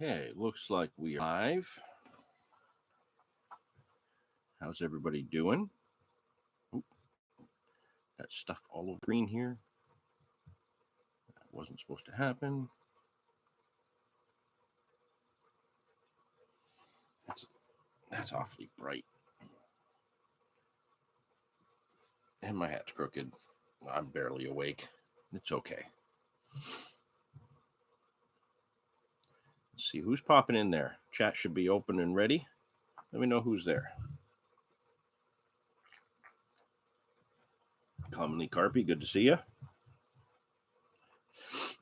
Okay, looks like we are live. How's everybody doing? Oop, got stuff all over green here. That wasn't supposed to happen. That's awfully bright. And my hat's crooked. I'm barely awake. It's okay. Let's see who's popping in there. Chat should be open and ready. Let me know who's there. Commonly Carpy, good to see you.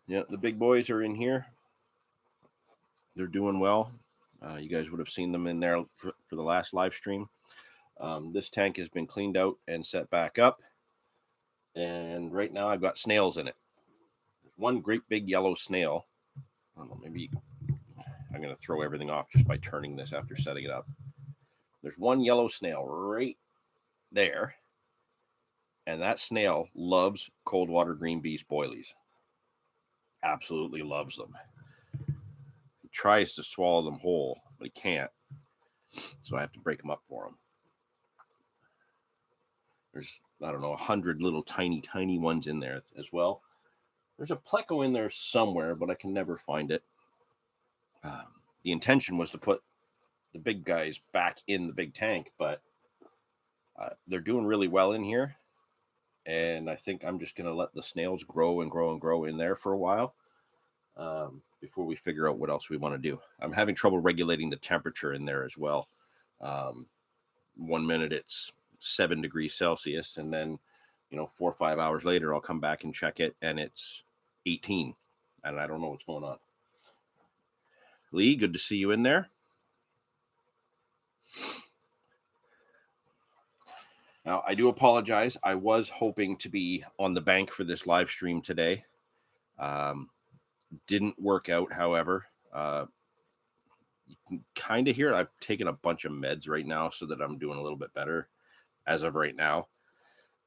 Yeah, the big boys are in here. They're doing well. You guys would have seen them in there for the last live stream. This tank has been cleaned out and set back up. And right now I've got snails in it. There's one great big yellow snail. I don't know, maybe I'm going to throw everything off just by turning this after setting it up. There's one yellow snail right there. And that snail loves cold water green beast boilies. Absolutely loves them. He tries to swallow them whole, but he can't. So I have to break them up for him. There's, I don't know, 100 little tiny ones in there as well. There's a pleco in there somewhere, but I can never find it. The intention was to put the big guys back in the big tank, but they're doing really well in here. And I think I'm just going to let the snails grow and grow and grow in there for a while before we figure out what else we want to do. I'm having trouble regulating the temperature in there as well. 1 minute it's 7 degrees Celsius, and then 4 or 5 hours later I'll come back and check it and it's 18, and I don't know what's going on. Lee, good to see you in there. Now, I do apologize. I was hoping to be on the bank for this live stream today. Didn't work out, however. You can kind of hear it. I've taken a bunch of meds right now so that I'm doing a little bit better as of right now.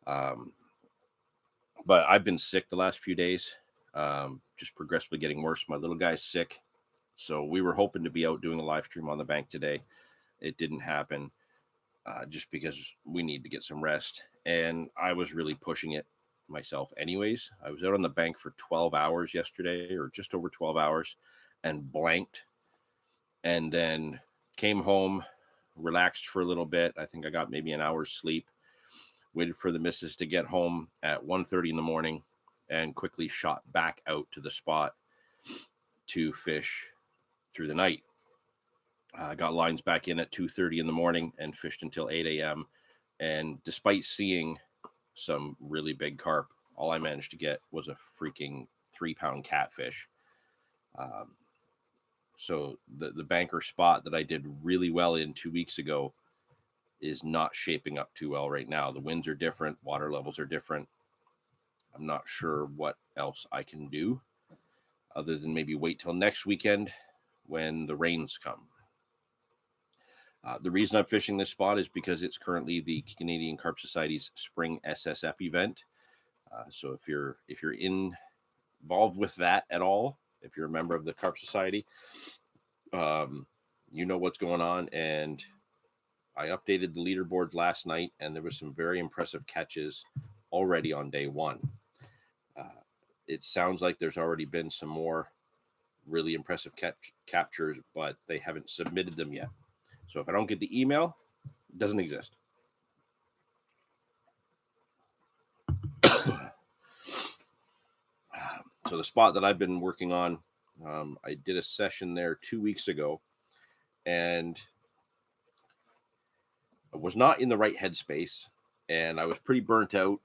But I've been sick the last few days, just progressively getting worse. My little guy's sick. So we were hoping to be out doing a live stream on the bank today. It didn't happen. Just because we need to get some rest. And I was really pushing it myself anyways. I was out on the bank for 12 hours yesterday, or just over 12 hours, and blanked. And then came home, relaxed for a little bit. I think I got maybe an hour's sleep. Waited for the missus to get home at 1:30 in the morning and quickly shot back out to the spot to fish through the night. I got lines back in at 2:30 in the morning and fished until 8 a.m. And despite seeing some really big carp, all I managed to get was a freaking 3-pound catfish. So the banker spot that I did really well in 2 weeks ago is not shaping up too well right now. The winds are different. Water levels are different. I'm not sure what else I can do other than maybe wait till next weekend when the rains come. The reason I'm fishing this spot is because it's currently the Canadian Carp Society's spring SSF event. So if you're involved with that at all, if you're a member of the Carp Society, you know what's going on. And I updated the leaderboard last night, and there was some very impressive catches already on day one. It sounds like there's already been some more really impressive captures, but they haven't submitted them yet. So if I don't get the email, it doesn't exist. So the spot that I've been working on, I did a session there 2 weeks ago, and I was not in the right headspace, and I was pretty burnt out.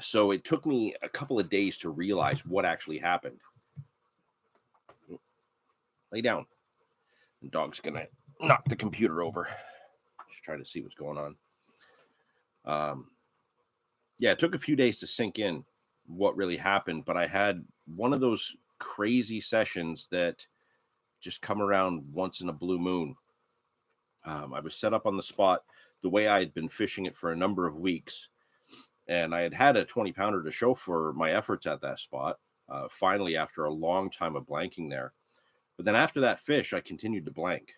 So it took me a couple of days to realize what actually happened. Lay down. The dog's gonna knock the computer over. Just trying to see what's going on. Yeah, it took a few days to sink in what really happened, but I had one of those crazy sessions that just come around once in a blue moon. I was set up on the spot the way I had been fishing it for a number of weeks, and I had a 20-pounder to show for my efforts at that spot. Finally, after a long time of blanking there, But then after that fish, I continued to blank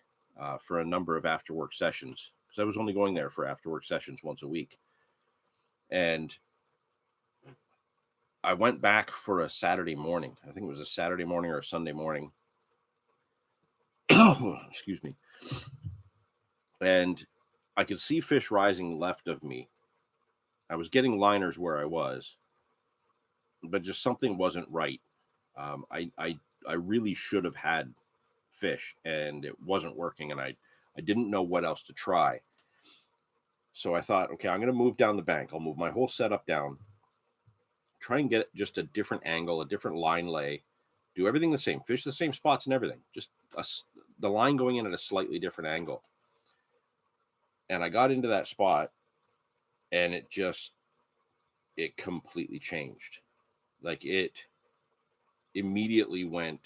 for a number of after work sessions, because I was only going there for after work sessions once a week. And I went back for a Saturday morning. I think it was a Saturday morning or a Sunday morning. Excuse me. And I could see fish rising left of me. I was getting liners where I was, but just something wasn't right. I really should have had fish, and it wasn't working, and I didn't know what else to try. So I thought, okay, I'm going to move down the bank. I'll move my whole setup down, try and get just a different angle, a different line lay, do everything the same, fish the same spots and everything, just the line going in at a slightly different angle. And I got into that spot, and it completely changed. Like, it immediately went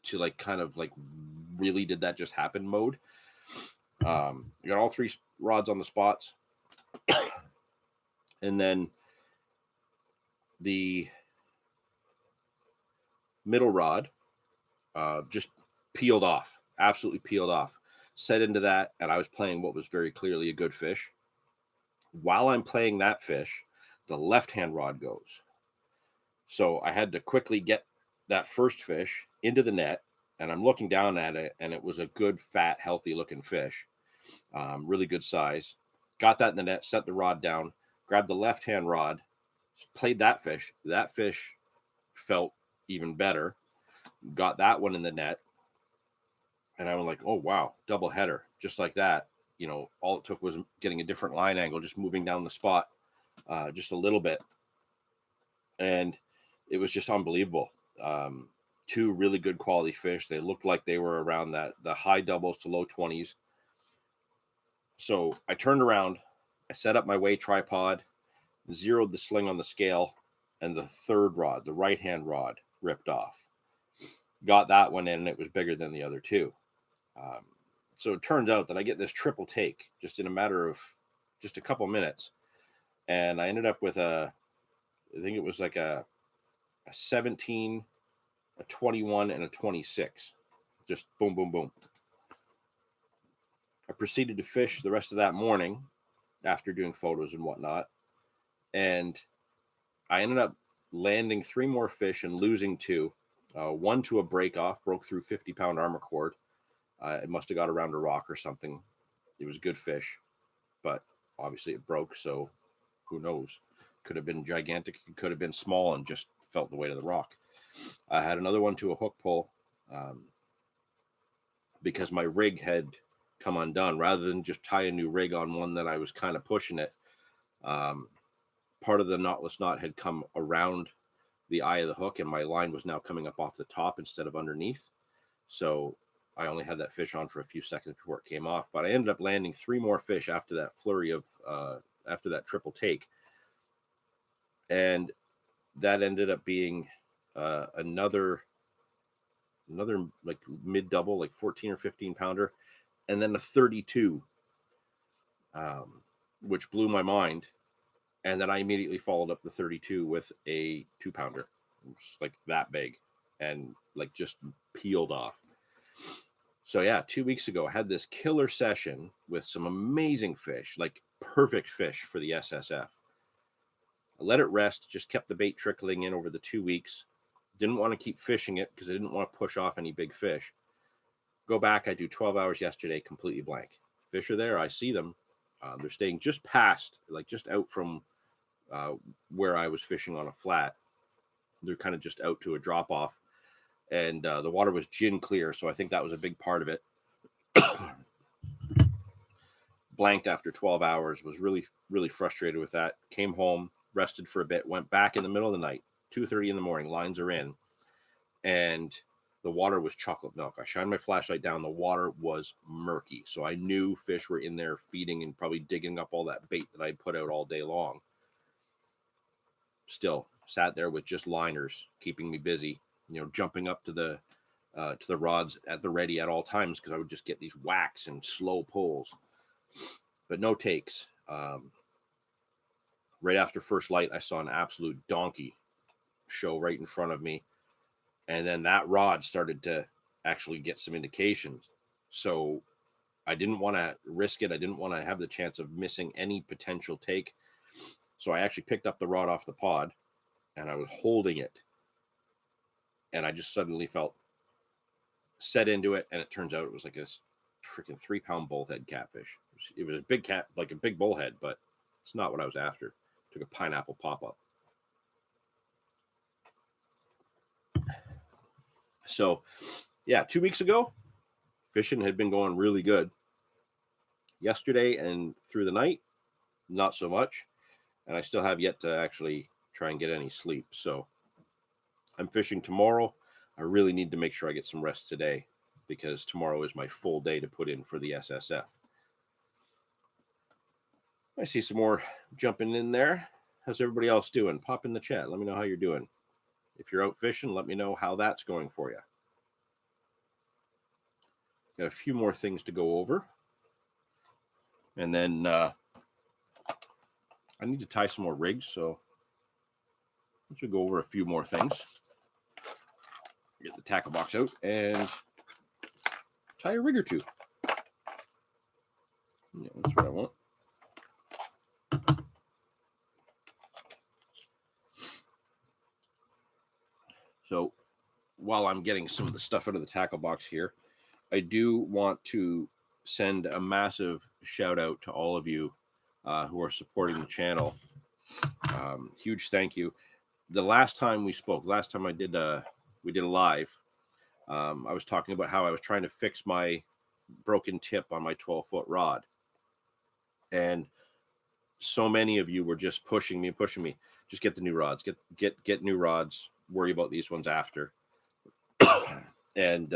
to like kind of like, really did that just happen mode. I got all 3 rods on the spots, and then the middle rod just peeled off, absolutely peeled off. Set into that, and I was playing what was very clearly a good fish. While I'm playing that fish, the left-hand rod goes. So I had to quickly get that first fish into the net, and I'm looking down at it, and it was a good, fat, healthy-looking fish, really good size. Got that in the net, set the rod down, grabbed the left-hand rod, played that fish. That fish felt even better. Got that one in the net, and I was like, oh, wow, double header, just like that. You know, all it took was getting a different line angle, just moving down the spot just a little bit. And it was just unbelievable. 2 really good quality fish. They looked like they were around the high doubles to low 20s. So I turned around, I set up my weigh tripod, zeroed the sling on the scale, and the third rod, the right-hand rod, ripped off. Got that one in, and it was bigger than the other 2. So it turns out that I get this triple take just in a matter of just a couple minutes. And I ended up with I think it was like a 17, a 21, and a 26. Just boom, boom, boom. I proceeded to fish the rest of that morning after doing photos and whatnot. And I ended up landing 3 more fish and losing 2. One to a break off, broke through 50-pound armor cord. It must have got around a rock or something. It was good fish, but obviously it broke, so who knows? Could have been gigantic, it could have been small and just felt the weight of the rock. I had another one to a hook pull because my rig had come undone. Rather than just tie a new rig on one that I was kind of pushing it, part of the knotless knot had come around the eye of the hook, and my line was now coming up off the top instead of underneath. So I only had that fish on for a few seconds before it came off. But I ended up landing 3 more fish after that flurry of after that triple take, and that ended up being another like mid double, like 14 or 15 pounder, and then a 32, which blew my mind. And then I immediately followed up the 32 with a 2 pounder, like that big, and like just peeled off. So yeah, 2 weeks ago, I had this killer session with some amazing fish, like perfect fish for the SSF. I let it rest, just kept the bait trickling in over the 2 weeks. Didn't want to keep fishing it because I didn't want to push off any big fish. Go back, I do 12 hours yesterday, completely blank. Fish are there, I see them. They're staying just past, like just out from where I was fishing on a flat. They're kind of just out to a drop off. And the water was gin clear, so I think that was a big part of it. Blanked after 12 hours, was really, really frustrated with that. Came home, rested for a bit, went back in the middle of the night, 2:30 in the morning, lines are in, and the water was chocolate milk. I shined my flashlight down, the water was murky, so I knew fish were in there feeding and probably digging up all that bait that I put out all day long. Still sat there with just liners, keeping me busy, you know, jumping up to the rods at the ready at all times, because I would just get these whacks and slow pulls, but no takes. Right after first light, I saw an absolute donkey show right in front of me. And then that rod started to actually get some indications. So I didn't want to risk it. I didn't want to have the chance of missing any potential take. So I actually picked up the rod off the pod and I was holding it. And I just suddenly felt set into it. And it turns out it was like this freaking 3-pound bullhead catfish. It was a big cat, like a big bullhead, but it's not what I was after. Took a pineapple pop-up. So yeah, 2 weeks ago, fishing had been going really good. Yesterday and through the night, not so much. And I still have yet to actually try and get any sleep. So I'm fishing tomorrow. I really need to make sure I get some rest today because tomorrow is my full day to put in for the SSF. I see some more jumping in there. How's everybody else doing? Pop in the chat. Let me know how you're doing. If you're out fishing, let me know how that's going for you. Got a few more things to go over. And then I need to tie some more rigs. So let's go over a few more things. Get the tackle box out and tie a rig or two. Yeah, that's what I want. So while I'm getting some of the stuff out of the tackle box here, I do want to send a massive shout out to all of you who are supporting the channel. Huge thank you. The last time we spoke, last time we did a live, I was talking about how I was trying to fix my broken tip on my 12-foot rod. And so many of you were just pushing me. Just get the new rods, get new rods, worry about these ones after. And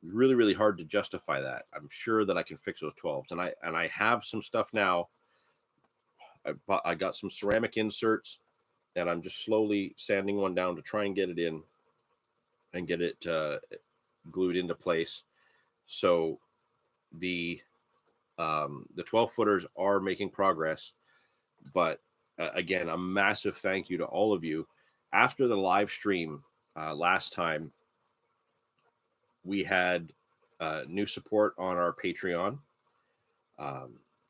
really, really hard to justify that. I'm sure that I can fix those 12s. And I have some stuff now. I got some ceramic inserts and I'm just slowly sanding one down to try and get it in and get it glued into place. So the 12-footers are making progress, but again, a massive thank you to all of you. After the live stream last time, we had new support on our Patreon.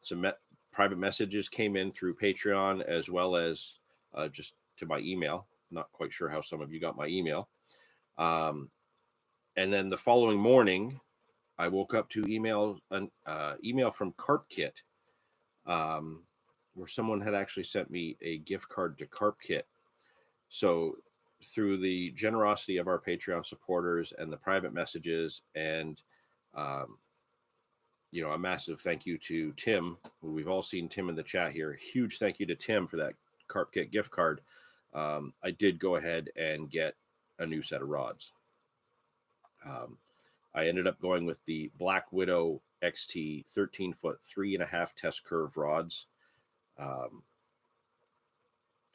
Some private messages came in through Patreon as well as just to my email. Not quite sure how some of you got my email. And then the following morning, I woke up to an email from Carp Kit, where someone had actually sent me a gift card to Carp Kit. So through the generosity of our Patreon supporters and the private messages and, a massive thank you to Tim. We've all seen Tim in the chat here. Huge thank you to Tim for that Carp Kit gift card. I did go ahead and get a new set of rods. I ended up going with the Black Widow XT 13-foot 3.5 test curve rods.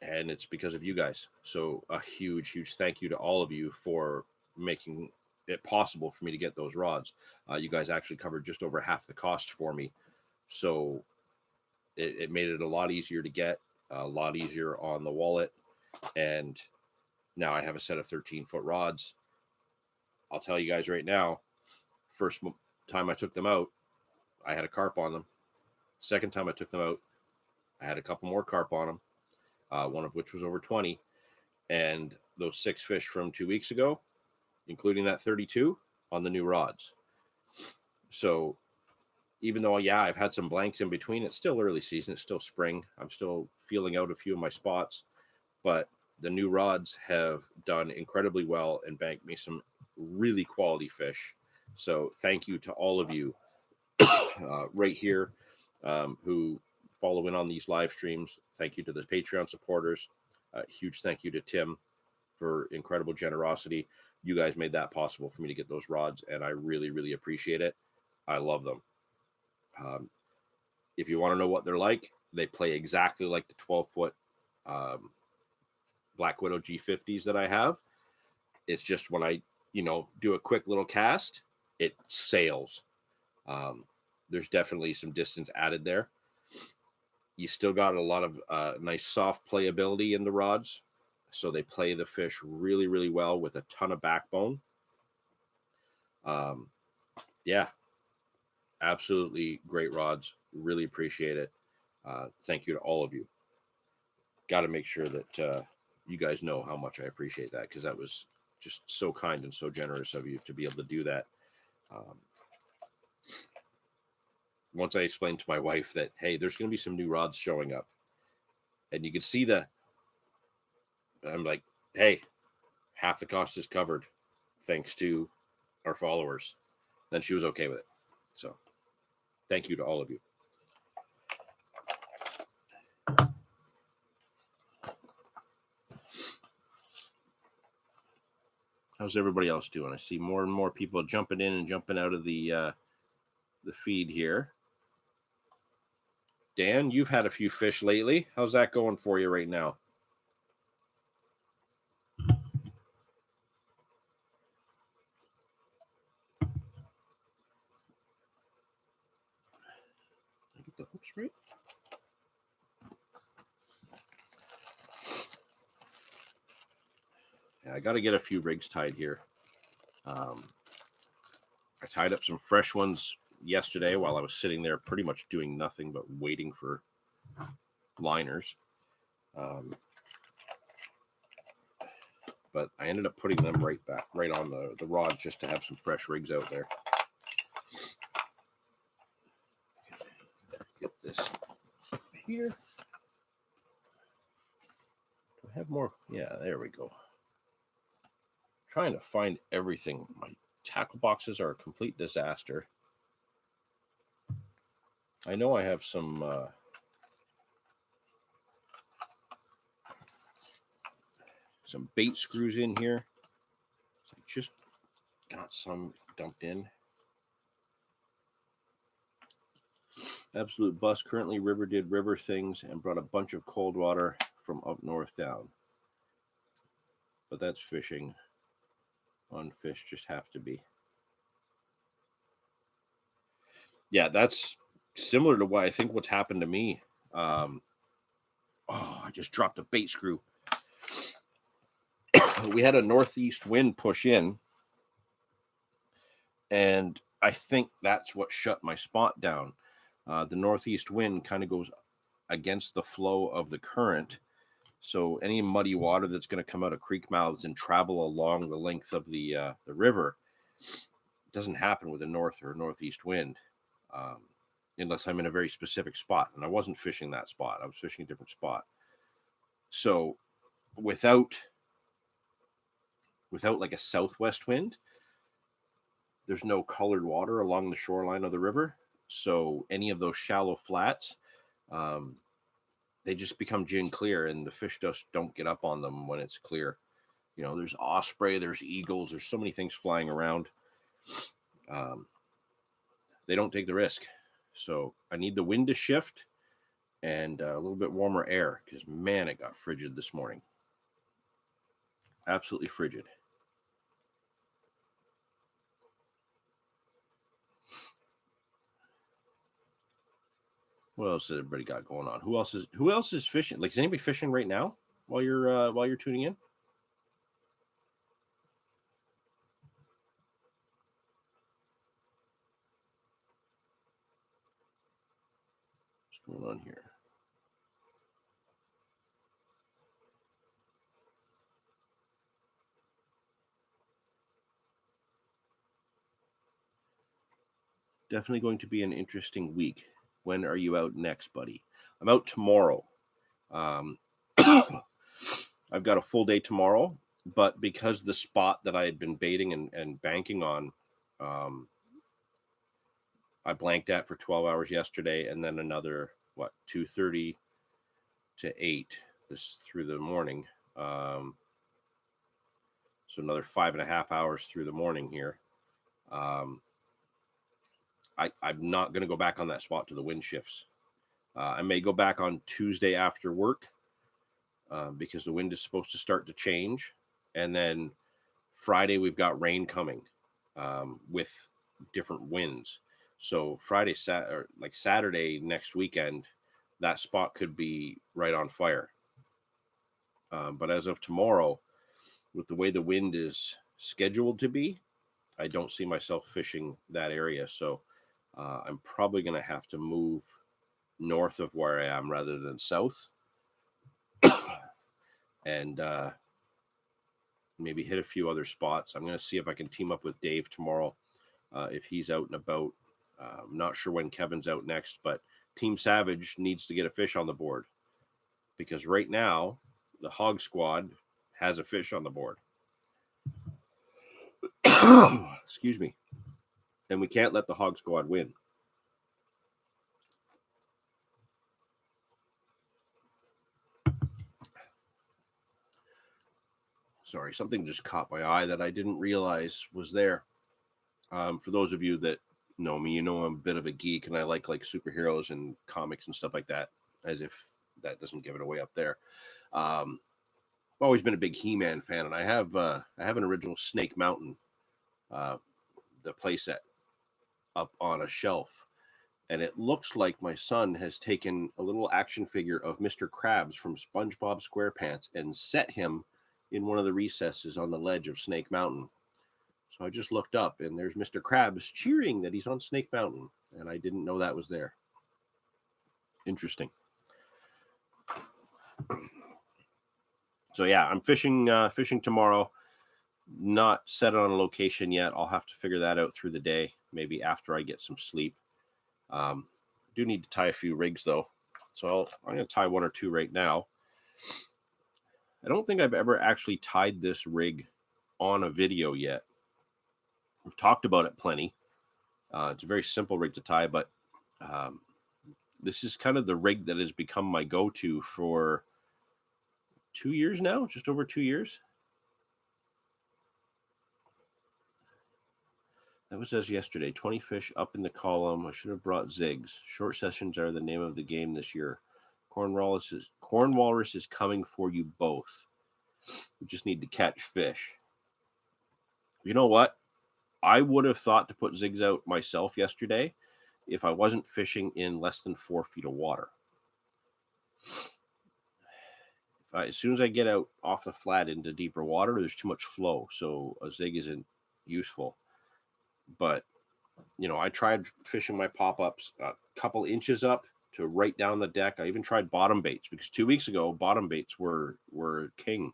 And it's because of you guys. So a huge, huge thank you to all of you for making it possible for me to get those rods. You guys actually covered just over half the cost for me. So it made it a lot easier to get, a lot easier on the wallet. And now I have a set of 13-foot rods. I'll tell you guys right now, first time I took them out, I had a carp on them. Second time I took them out, I had a couple more carp on them, one of which was over 20. And those 6 fish from 2 weeks ago, including that 32 on the new rods. So even though, I've had some blanks in between, it's still early season. It's still spring. I'm still feeling out a few of my spots. But the new rods have done incredibly well and banked me some really quality fish. So thank you to all of you right here who follow in on these live streams. Thank you to the Patreon supporters. Huge thank you to Tim for incredible generosity. You guys made that possible for me to get those rods, and I really, really appreciate it. I love them. If you want to know what they're like, they play exactly like the 12-foot Black Widow G50s that I have. It's just when I, do a quick little cast, it sails. There's definitely some distance added there. You still got a lot of nice soft playability in the rods. So they play the fish really, really well with a ton of backbone. Yeah, absolutely great rods. Really appreciate it. Thank you to all of you. Got to make sure that you guys know how much I appreciate that, because that was just so kind and so generous of you to be able to do that. Once I explained to my wife that, hey, there's going to be some new rods showing up, and you could see I'm like, hey, half the cost is covered thanks to our followers. Then she was okay with it. So thank you to all of you. How's everybody else doing? I see more and more people jumping in and jumping out of the feed here. Dan, you've had a few fish lately. How's that going for you right now? Get the hooks right. Yeah, I got to get a few rigs tied here. I tied up some fresh ones yesterday while I was sitting there pretty much doing nothing but waiting for liners. But I ended up putting them right on the rods just to have some fresh rigs out there. Get this here. Do I have more? Yeah, there we go. Trying to find everything. My tackle boxes are a complete disaster. I know I have some bait screws in here. So I just got some dumped in. Absolute bust. Currently did river things and brought a bunch of cold water from up north down. But that's fishing. On fish just have to be. Yeah, that's similar to what I think what's happened to me. I just dropped a bait screw. We had a northeast wind push in, and I think that's what shut my spot down. The northeast wind kind of goes against the flow of the current, so any muddy water that's going to come out of creek mouths and travel along the length of the river doesn't happen with a north or northeast wind, unless I'm in a very specific spot. And I wasn't fishing that spot. I was fishing a different spot. So without like a southwest wind, there's no colored water along the shoreline of the river. So any of those shallow flats, they just become gin clear, and the fish just don't get up on them when it's clear. You know, there's osprey, there's eagles, there's so many things flying around. They don't take the risk. So I need the wind to shift and a little bit warmer air, because man, it got frigid this morning. Absolutely frigid. What else has everybody got going on? Who else is fishing? Like, is anybody fishing right now while you're tuning in? What's going on here? Definitely going to be an interesting week. When are you out next, buddy? I'm out tomorrow. I've got a full day tomorrow, but because the spot that I had been baiting and banking on, I blanked at for 12 hours yesterday, and then another 2:30 to 8 through the morning. So another 5.5 hours through the morning here. I'm not going to go back on that spot to the wind shifts. I may go back on Tuesday after work, because the wind is supposed to start to change. And then Friday, we've got rain coming with different winds. So Saturday next weekend, that spot could be right on fire. But as of tomorrow, with the way the wind is scheduled to be, I don't see myself fishing that area. So I'm probably going to have to move north of where I am rather than south. And maybe hit a few other spots. I'm going to see if I can team up with Dave tomorrow if he's out and about. I'm not sure when Kevin's out next, but Team Savage needs to get a fish on the board because right now the Hog Squad has a fish on the board. Excuse me. And we can't let the Hog Squad win. Sorry, something just caught my eye that I didn't realize was there. For those of you that know me, you know I'm a bit of a geek and I like superheroes and comics and stuff like that, as if that doesn't give it away up there. I've always been a big He-Man fan, and I have an original Snake Mountain, the playset, up on a shelf. And it looks like my son has taken a little action figure of Mr. Krabs from SpongeBob SquarePants and set him in one of the recesses on the ledge of Snake Mountain. So I just looked up, and there's Mr. Krabs cheering that he's on Snake Mountain, and I didn't know that was there. Interesting. So yeah, I'm fishing tomorrow. Not set on a location yet. I'll have to figure that out through the day, maybe after I get some sleep. Do need to tie a few rigs though, so I'm going to tie one or two right now. I don't think I've ever actually tied this rig on a video yet. We've talked about it plenty. It's a very simple rig to tie, but this is kind of the rig that has become my go-to for 2 years now, just over 2 years. That was as yesterday. 20 fish up in the column. I should have brought zigs. Short sessions are the name of the game this year. Corn Walrus is coming for you both. We just need to catch fish. You know what? I would have thought to put zigs out myself yesterday if I wasn't fishing in less than 4 feet of water. As soon as I get out off the flat into deeper water, there's too much flow, so a zig isn't useful. But, I tried fishing my pop-ups a couple inches up to right down the deck. I even tried bottom baits because 2 weeks ago, bottom baits were king.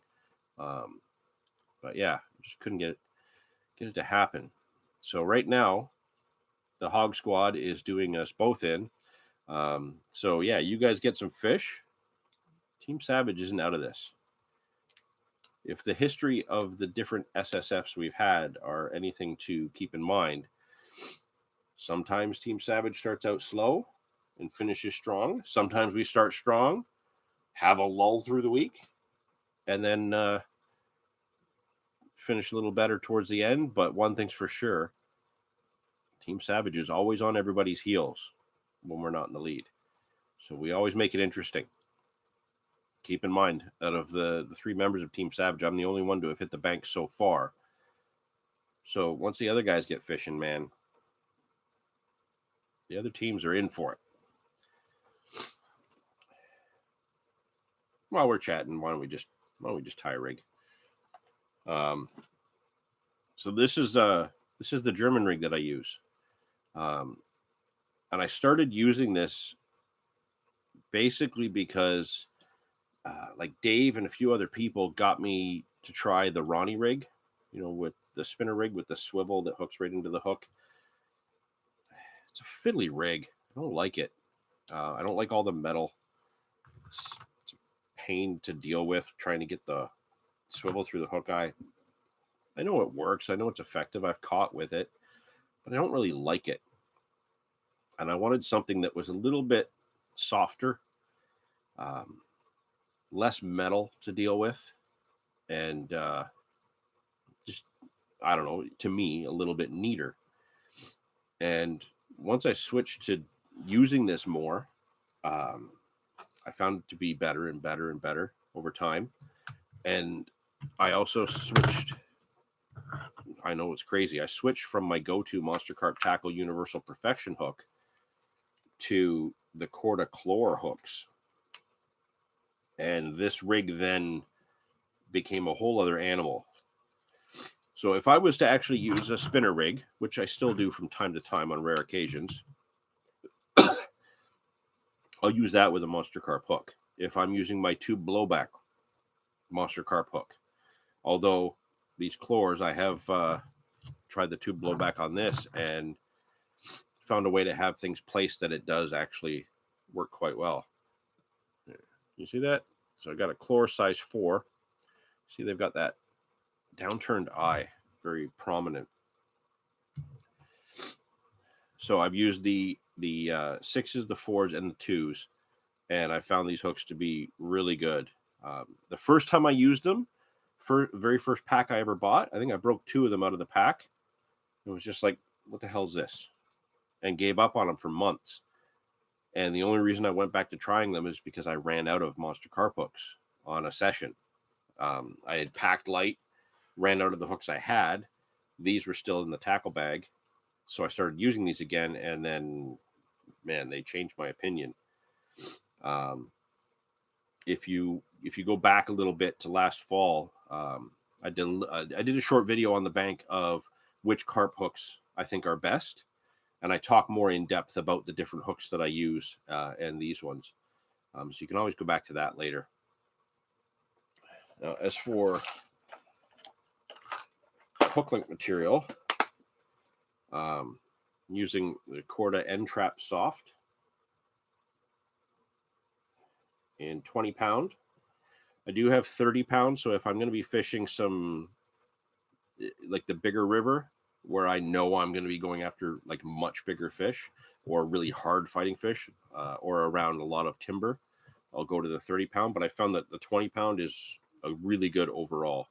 But yeah, just couldn't get it to happen. So right now, the Hog Squad is doing us both in. So yeah, you guys get some fish. Team Savage isn't out of this. If the history of the different SSFs we've had are anything to keep in mind, sometimes Team Savage starts out slow and finishes strong. Sometimes we start strong, have a lull through the week, and then finish a little better towards the end. But one thing's for sure, Team Savage is always on everybody's heels when we're not in the lead. So we always make it interesting. Keep in mind, out of the 3 members of Team Savage, I'm the only one to have hit the bank so far. So once the other guys get fishing, man, the other teams are in for it. While we're chatting, why don't we just tie a rig? So this is the German rig that I use, and I started using this basically because like Dave and a few other people got me to try the Ronnie rig, with the spinner rig with the swivel that hooks right into the hook. It's a fiddly rig. I don't like it. I don't like all the metal. It's a pain to deal with trying to get the swivel through the hook eye. I know it works. I know it's effective. I've caught with it, but I don't really like it. And I wanted something that was a little bit softer, less metal to deal with, and just, I don't know, to me, a little bit neater. And once I switched to using this more, I found it to be better and better and better over time. And I also switched, I know it's crazy, I switched from my go-to Monster Carp Tackle Universal Perfection hook to the Corda Chlor hooks. And this rig then became a whole other animal. So if I was to actually use a spinner rig, which I still do from time to time on rare occasions, I'll use that with a monster carp hook. If I'm using my tube blowback monster carp hook, although these chlors, I have tried the tube blowback on this and found a way to have things placed that it does actually work quite well. You see that? So I got a chlor size 4. See, they've got that downturned eye, very prominent. So I've used the 6s, the 4s, and the 2s, and I found these hooks to be really good. The first time I used them, very first pack I ever bought, I think I broke 2 of them out of the pack. It was just like, what the hell is this? And gave up on them for months. And the only reason I went back to trying them is because I ran out of monster carp hooks on a session. I had packed light, ran out of the hooks I had. These were still in the tackle bag. So I started using these again, and then, man, they changed my opinion. If you go back a little bit to last fall, I did a short video on the bank of which carp hooks I think are best, and I talk more in depth about the different hooks that I use and these ones. So you can always go back to that later. Now, as for hook link material, using the Corda N-Trap Soft in 20 pound. I do have 30 pounds, so if I'm going to be fishing some, like the bigger river, where I know I'm going to be going after like much bigger fish or really hard fighting fish, or around a lot of timber, I'll go to the 30 pound, but I found that the 20 pound is a really good overall.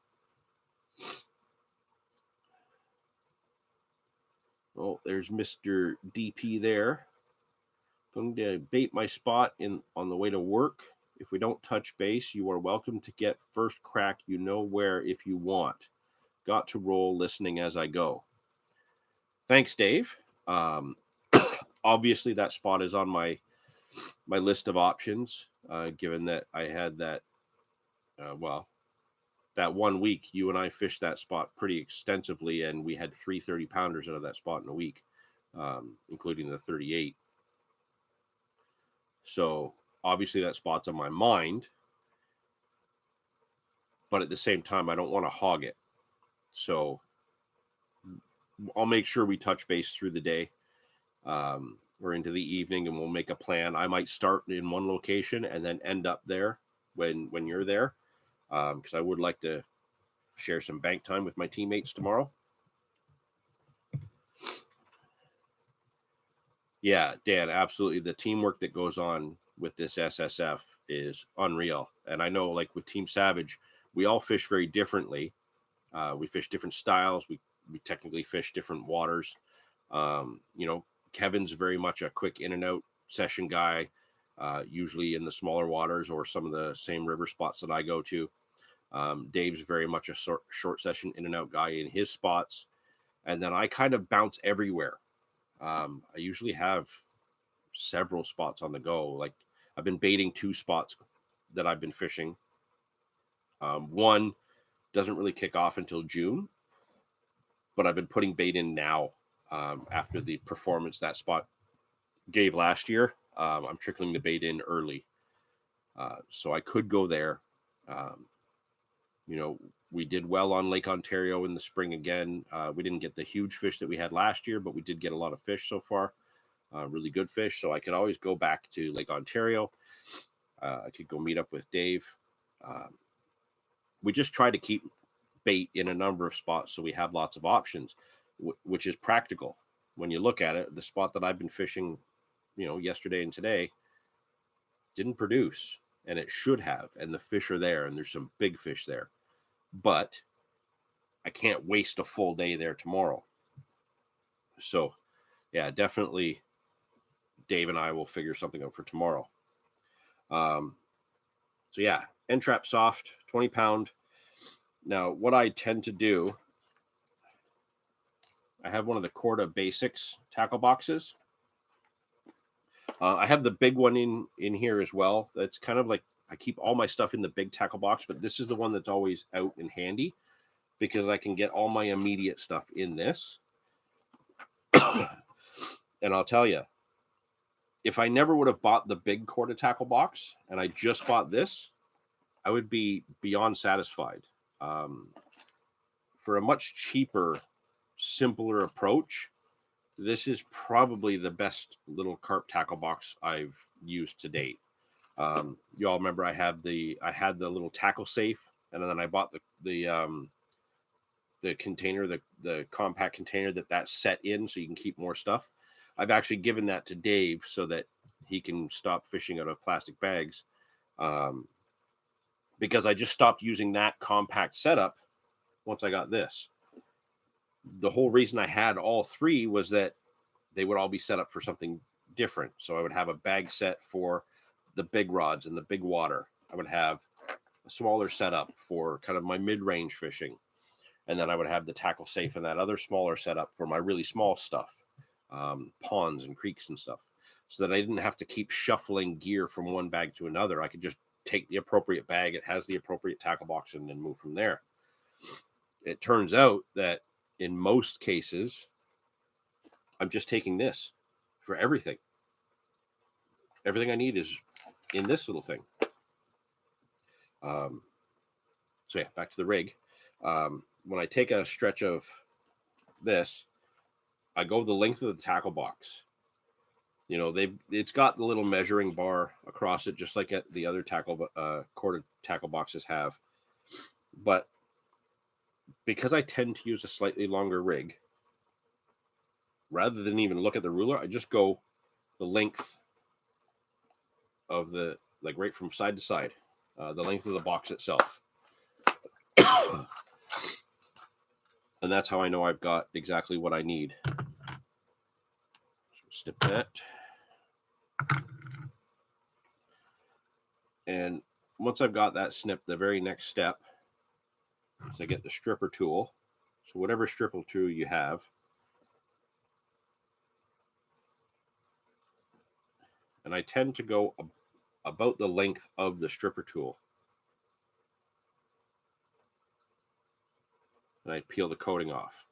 Oh, there's Mr. DP there. I'm going to bait my spot on the way to work. If we don't touch base, you are welcome to get first crack. You know where if you want. Got to roll listening as I go. Thanks, Dave. Obviously, that spot is on my list of options, given that I had that, that 1 week, you and I fished that spot pretty extensively, and we had 3 30-pounders out of that spot in a week, including the 38. So obviously that spot's on my mind, but at the same time, I don't want to hog it. So I'll make sure we touch base through the day or into the evening, and we'll make a plan. I might start in one location and then end up there when you're there, because I would like to share some bank time with my teammates tomorrow. Yeah, Dan, absolutely. The teamwork that goes on with this SSF is unreal. And I know, like with Team Savage, we all fish very differently. We fish different styles. We technically fish different waters. Kevin's very much a quick in and out session guy, usually in the smaller waters or some of the same river spots that I go to. Dave's very much a short session in and out guy in his spots. And then I kind of bounce everywhere. I usually have several spots on the go. Like I've been baiting 2 spots that I've been fishing. One doesn't really kick off until June, but I've been putting bait in now after the performance that spot gave last year. I'm trickling the bait in early. So I could go there. We did well on Lake Ontario in the spring again. We didn't get the huge fish that we had last year, but we did get a lot of fish so far. Really good fish. So I could always go back to Lake Ontario. I could go meet up with Dave. We just try to keep bait in a number of spots so we have lots of options, which is practical. When you look at it, the spot that I've been fishing, yesterday and today didn't produce, and it should have. And the fish are there, and there's some big fish there. But I can't waste a full day there tomorrow. So, yeah, definitely Dave and I will figure something out for tomorrow. So, yeah, N-Trap Soft, 20 pound. Now, what I tend to do, I have one of the Corda Basics tackle boxes. I have the big one in here as well. That's kind of like I keep all my stuff in the big tackle box, but this is the one that's always out and handy because I can get all my immediate stuff in this. And I'll tell you, if I never would have bought the big quarter tackle box and I just bought this, I would be beyond satisfied. For a much cheaper, simpler approach, this is probably the best little carp tackle box I've used to date. You all remember I had the little tackle safe, and then I bought the container, the compact container that's set in so you can keep more stuff. I've actually given that to Dave so that he can stop fishing out of plastic bags, because I just stopped using that compact setup once I got this. The whole reason I had all three was that they would all be set up for something different. So I would have a bag set for the big rods and the big water. I would have a smaller setup for kind of my mid-range fishing. And then I would have the tackle safe and that other smaller setup for my really small stuff, ponds and creeks and stuff, so that I didn't have to keep shuffling gear from one bag to another. I could just take the appropriate bag. It has the appropriate tackle box and then move from there. It turns out that in most cases, I'm just taking this for everything. Everything I need is in this little thing. So yeah, back to the rig. When I take a stretch of this, I go the length of the tackle box. You know, it's got the little measuring bar across it, just like the other quarter tackle boxes have. But because I tend to use a slightly longer rig, rather than even look at the ruler, I just go the length of like right from side to side, the length of the box itself. And that's how I know I've got exactly what I need. So snip that. And once I've got that snipped, the very next step is I get the stripper tool. So whatever stripper tool you have, and I tend to go about the length of the stripper tool. And I peel the coating off.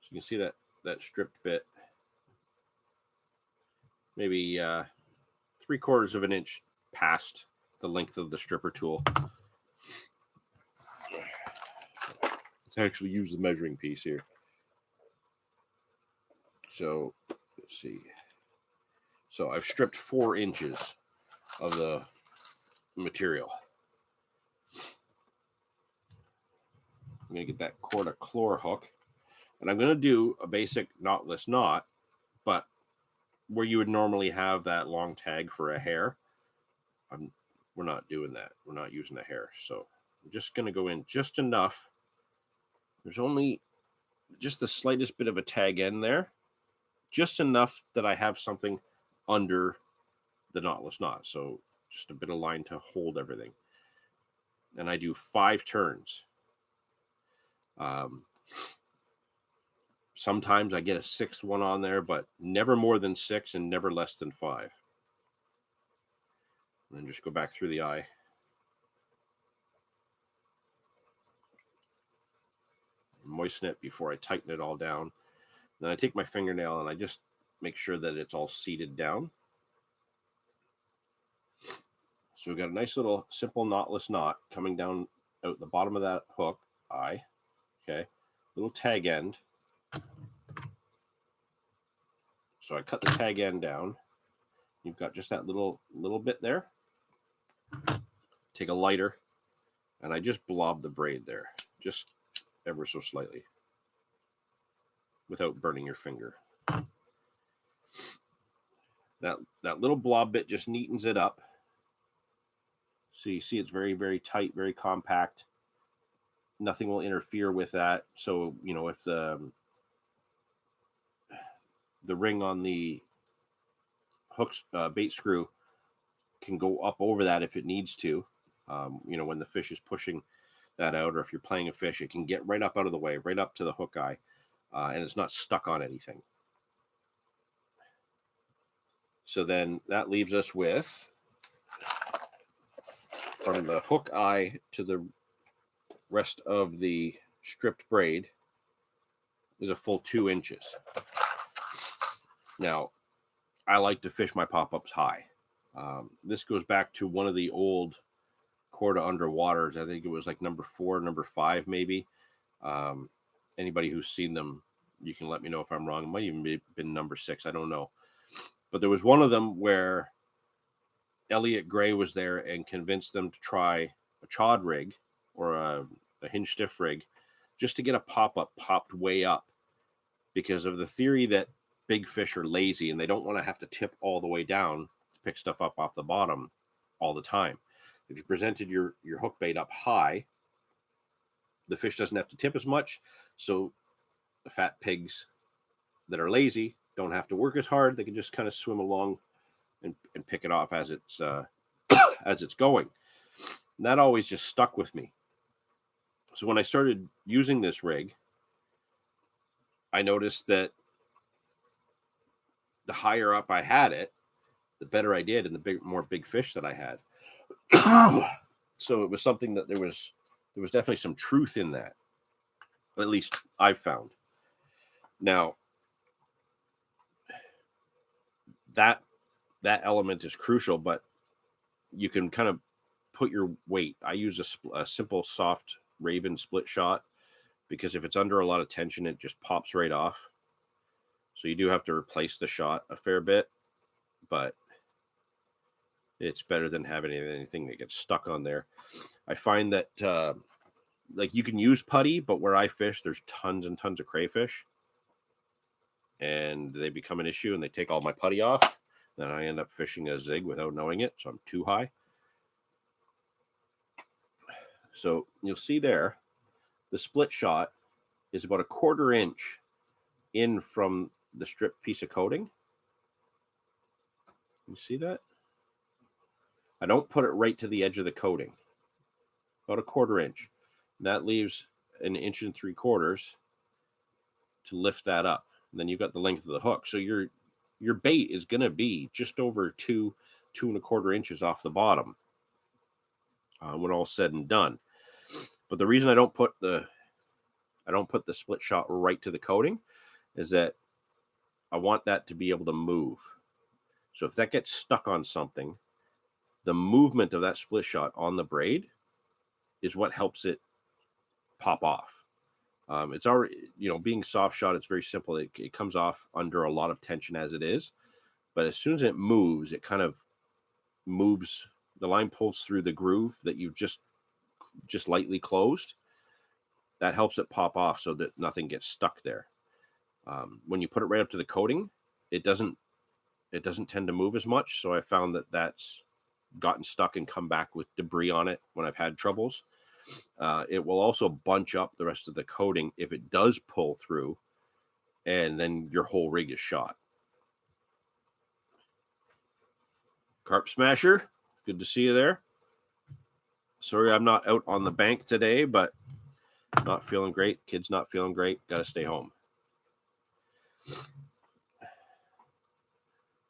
So you can see that stripped bit, maybe 3/4 of an inch past the length of the stripper tool. Let's actually use the measuring piece here. So let's see. So I've stripped 4 inches of the material. I'm going to get that cord-a-chlor hook, and I'm going to do a basic knotless knot, but where you would normally have that long tag for a hair, we're not doing that. We're not using a hair. So I'm just going to go in just enough. There's only just the slightest bit of a tag end there, just enough that I have something under the knotless knot. So just a bit of line to hold everything. And I do 5 turns. Sometimes I get a 6th one on there, but never more than 6 and never less than 5. And then just go back through the eye. Moisten it before I tighten it all down. Then I take my fingernail and I just make sure that it's all seated down. So we've got a nice little simple knotless knot coming down out the bottom of that hook eye. Okay, little tag end. So I cut the tag end down. You've got just that little bit there. Take a lighter and I just blob the braid there, just ever so slightly, without burning your finger. That little blob bit just neatens it up. So you see it's very, very tight, very compact. Nothing will interfere with that. So, you know, if the ring on the hooks bait screw can go up over that if it needs to, you know, when the fish is pushing that out, or if you're playing a fish, it can get right up out of the way, right up to the hook eye, and it's not stuck on anything. So then that leaves us with, from the hook eye to the rest of the stripped braid, is a full 2 inches. Now, I like to fish my pop-ups high. This goes back to one of the old Corda underwaters. I think it was like number 4, number 5, maybe. Anybody who's seen them, you can let me know if I'm wrong. It might even have been number 6. I don't know. But there was one of them where Elliot Gray was there and convinced them to try a chod rig or a hinge stiff rig just to get a pop-up popped way up, because of the theory that big fish are lazy and they don't want to have to tip all the way down to pick stuff up off the bottom all the time. If you presented your hook bait up high, the fish doesn't have to tip as much, so the fat pigs that are lazy don't have to work as hard. They can just kind of swim along and pick it off as it's as it's going. And that always just stuck with me. So when I started using this rig, I noticed that the higher up I had it, the better I did, and the more big fish that I had. So it was something that there was definitely some truth in that. At least I've found. Now, that element is crucial, but you can kind of put your weight. I use a simple soft Raven split shot, because if it's under a lot of tension, it just pops right off. So you do have to replace the shot a fair bit, but it's better than having anything that gets stuck on there. I find that like you can use putty, but where I fish, there's tons and tons of crayfish, and they become an issue and they take all my putty off. Then I end up fishing a zig without knowing it, so I'm too high. So you'll see there, the split shot is about a 1/4 inch in from the stripped piece of coating. You see that? I don't put it right to the edge of the coating. About a 1/4 inch. And that leaves 1 3/4 inches to lift that up. And then you've got the length of the hook. So your bait is going to be just over 2 1/4 inches off the bottom when all's said and done. But the reason I don't put the split shot right to the coating is that I want that to be able to move. So if that gets stuck on something, the movement of that split shot on the braid is what helps it pop off. It's already, being soft shot, it's very simple. It comes off under a lot of tension as it is. But as soon as it moves, it kind of moves. The line pulls through the groove that you've just lightly closed. That helps it pop off so that nothing gets stuck there. When you put it right up to the coating, it doesn't tend to move as much. So I found that that's gotten stuck and come back with debris on it when I've had troubles. It will also bunch up the rest of the coating if it does pull through, and then your whole rig is shot. Carp Smasher, good to see you there. Sorry I'm not out on the bank today, but not feeling great. Kid's not feeling great. Got to stay home.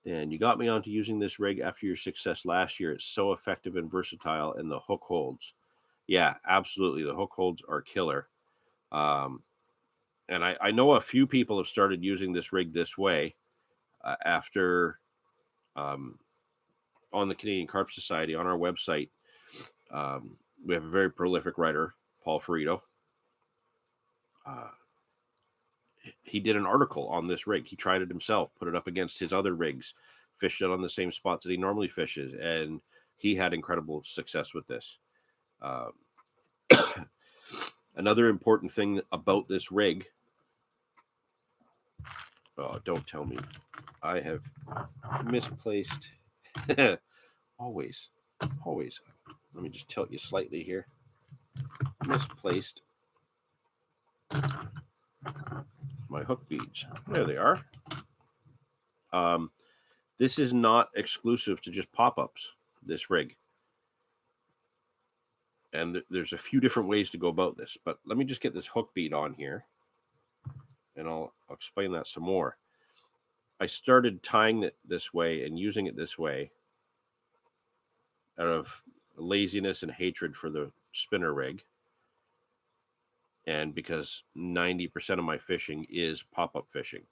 And you got me onto using this rig after your success last year. It's so effective and versatile, and the hook holds. Yeah, absolutely. The hook holds are killer. And I know a few people have started using this rig this way after on the Canadian Carp Society, on our website. We have a very prolific writer, Paul Ferrito. He did an article on this rig. He tried it himself, put it up against his other rigs, fished it on the same spots that he normally fishes, and he had incredible success with this. Another important thing about this rig, oh, don't tell me, I have misplaced, always, let me just tilt you slightly here, misplaced my hook beads. There they are. This is not exclusive to just pop-ups, this rig. And there's a few different ways to go about this, but let me just get this hook bead on here, and I'll explain that some more. I started tying it this way and using it this way out of laziness and hatred for the spinner rig. And because 90% of my fishing is pop-up fishing.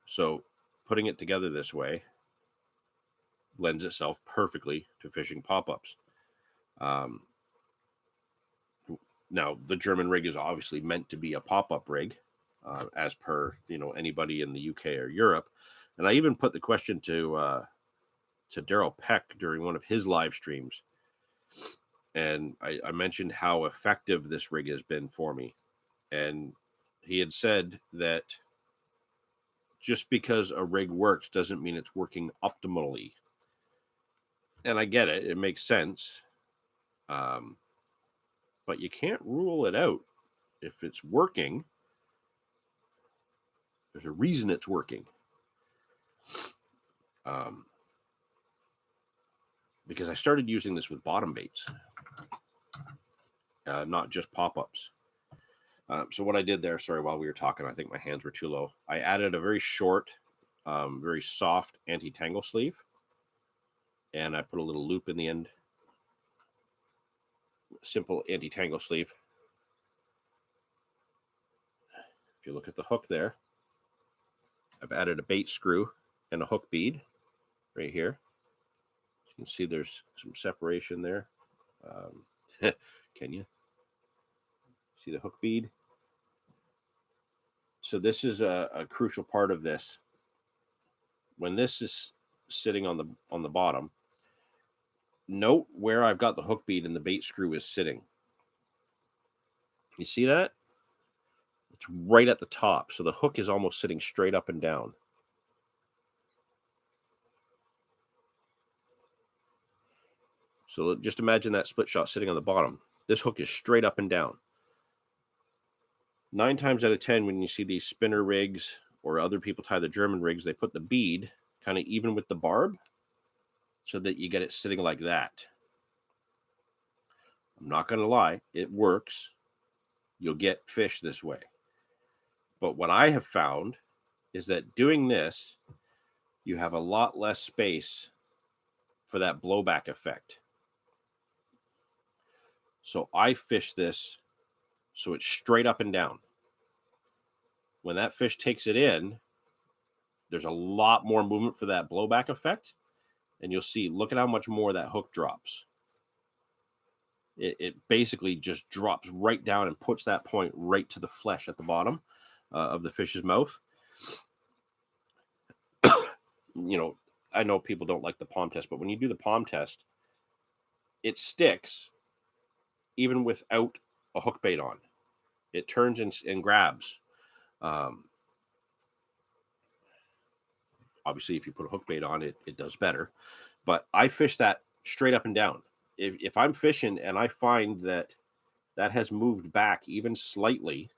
So putting it together this way lends itself perfectly to fishing pop-ups. Now, the German rig is obviously meant to be a pop-up rig, as per, anybody in the UK or Europe. And I even put the question to Daryl Peck during one of his live streams. And I mentioned how effective this rig has been for me. And he had said that just because a rig works doesn't mean it's working optimally. And I get it. It makes sense. But you can't rule it out. If it's working, there's a reason it's working. Because I started using this with bottom baits, not just pop-ups. So what I did there, sorry, while we were talking, I think my hands were too low. I added a very short, very soft anti-tangle sleeve. And I put a little loop in the end. Simple anti-tangle sleeve. If you look at the hook there, I've added a bait screw and a hook bead right here. You can see there's some separation there. Can you see the hook bead? So this is a crucial part of this. When this is sitting on the bottom, note where I've got the hook bead and the bait screw is sitting. You see that? It's right at the top. So the hook is almost sitting straight up and down. So just imagine that split shot sitting on the bottom. This hook is straight up and down. 9 times out of 10, when you see these spinner rigs or other people tie the German rigs, they put the bead kind of even with the barb so that you get it sitting like that. I'm not going to lie, it works. You'll get fish this way. But what I have found is that doing this, you have a lot less space for that blowback effect. So I fish this so it's straight up and down. When that fish takes it in, there's a lot more movement for that blowback effect. And you'll see, look at how much more that hook drops. It basically just drops right down and puts that point right to the flesh at the bottom of the fish's mouth. I know people don't like the palm test, but when you do the palm test, it sticks even without a hook bait on. It turns and grabs. Obviously, if you put a hook bait on it, it does better. But I fish that straight up and down. If I'm fishing and I find that has moved back even slightly,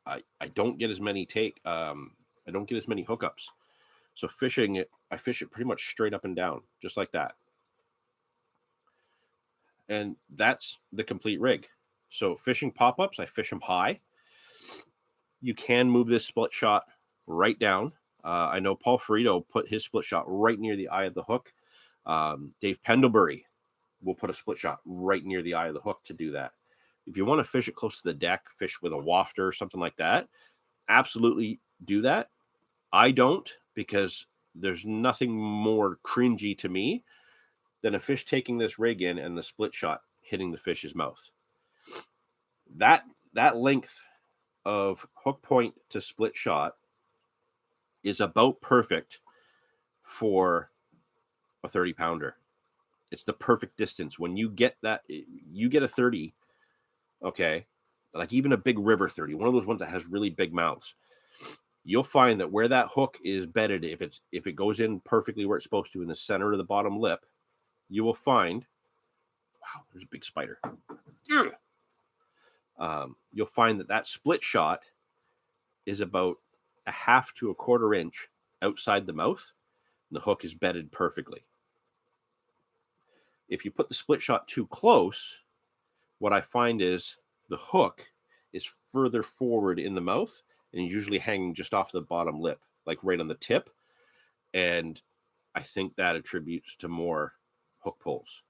I don't get as many I don't get as many hookups. So fishing it, I fish it pretty much straight up and down, just like that. And that's the complete rig. So fishing pop-ups, I fish them high. You can move this split shot right down. I know Paul Ferrito put his split shot right near the eye of the hook. Dave Pendlebury will put a split shot right near the eye of the hook to do that. If you want to fish it close to the deck, fish with a wafter or something like that, absolutely do that. I don't, because there's nothing more cringy to me than a fish taking this rig in and the split shot hitting the fish's mouth. That length of hook point to split shot is about perfect for a 30 pounder. It's the perfect distance. When you get that, you get a 30, okay, like even a big river 30, one of those ones that has really big mouths, you'll find that where that hook is bedded, if it goes in perfectly where it's supposed to in the center of the bottom lip, you will find, wow, there's a big spider. You'll find that split shot is about a half to a quarter inch outside the mouth, and the hook is bedded perfectly. If you put the split shot too close, what I find is the hook is further forward in the mouth, and he's usually hanging just off the bottom lip, like right on the tip. And I think that attributes to more hook pulls.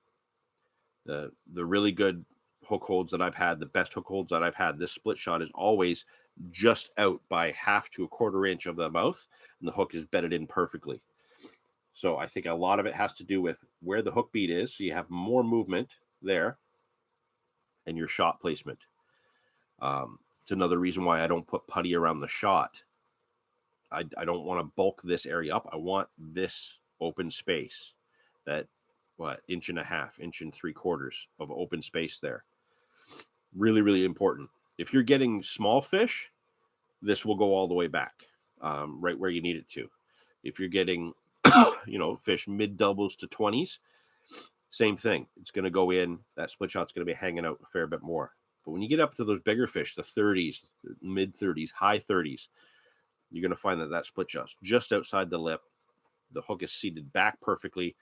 The really good hook holds that I've had, the best hook holds that I've had, this split shot is always just out by 1/2 to 1/4 inch of the mouth, and the hook is bedded in perfectly. So I think a lot of it has to do with where the hook bead is, so you have more movement there, and your shot placement. It's another reason why I don't put putty around the shot. I don't want to bulk this area up. I want this open space, that 1.5 inches, 1.75 inches of open space there. Really, really important. If you're getting small fish, this will go all the way back, right where you need it to. If you're getting, fish mid doubles to 20s, same thing. It's going to go in. That split shot's going to be hanging out a fair bit more. But when you get up to those bigger fish, the 30s, mid 30s, high 30s, you're going to find that split shot's just outside the lip. The hook is seated back perfectly,